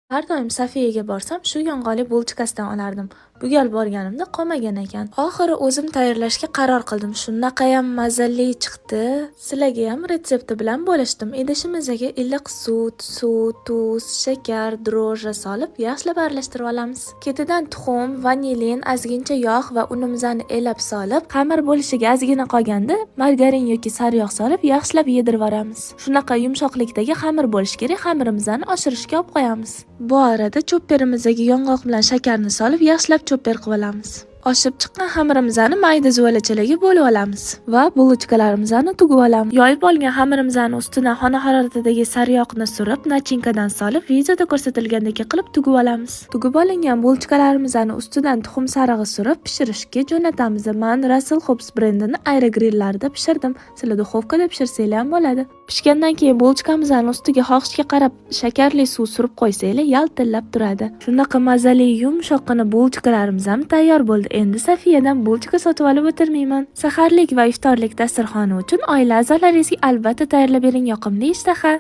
Har doim Safiyaga borsam, shu yong'oqli bulchkasidan olardim. Bu gal borganimda qolmagan ekan. Oxiri o'zim tayyorlashga qaror qildim. Shunaqayam mazali chiqdi. Sizlarga ham retsepti bilan bo'lishdim. Idishimizga iliq suv, tuz, shakar, dro'jja solib yaxshilab aralashtirib olamiz. Ketidan tuxum, vanilin, ozgincha yog' va unimizni elab solib, xamir bo'lishiga ozgina qolganda margarin yoki sariyog' solib yaxshilab yedirib olamiz. Shunaqa yumshoqlikdagi xamir bo'lishi kerak. Xamirimizni oshirishga olib qo'yamiz. Bu arada chopperimizga yong'oq bilan shakarni solib yaxshilab chopper qilib olamiz. Oshib chiqqan xamirimizni mayda zuvalachalarga bo'lib olamiz va bulchkalarimizni tugib olamiz. Yoyib olgan xamirimizni ustidan xona haroratidagi sariyog'ni surib, nachinkadan solib, videoda ko'rsatilgandek qilib tugib olamiz. Tugib olingan bulchkalarimizni ustidan tuxum sarig'i surib pishirishga jo'natamiz. Men Russell Hobbs brendini aerogrillarda pishirdim. Sizlar duxovkada pishirsanglar ham bo'ladi. Pishgandan keyin bulchkamizni ustiga xohishga qarab shakarli suv surib qo'ysanglar, yaltillab turadi. Shunaqa mazali yumshoqqina bulchkalarimiz ham tayyor bo'ldi. Endi Safiyadan bulchka sotib olib o'tirmayman. Saharlik va iftorlik dasturxoni uchun oila a'zolaringizga albatta tayyorlab bering, yoqimli ishtaha.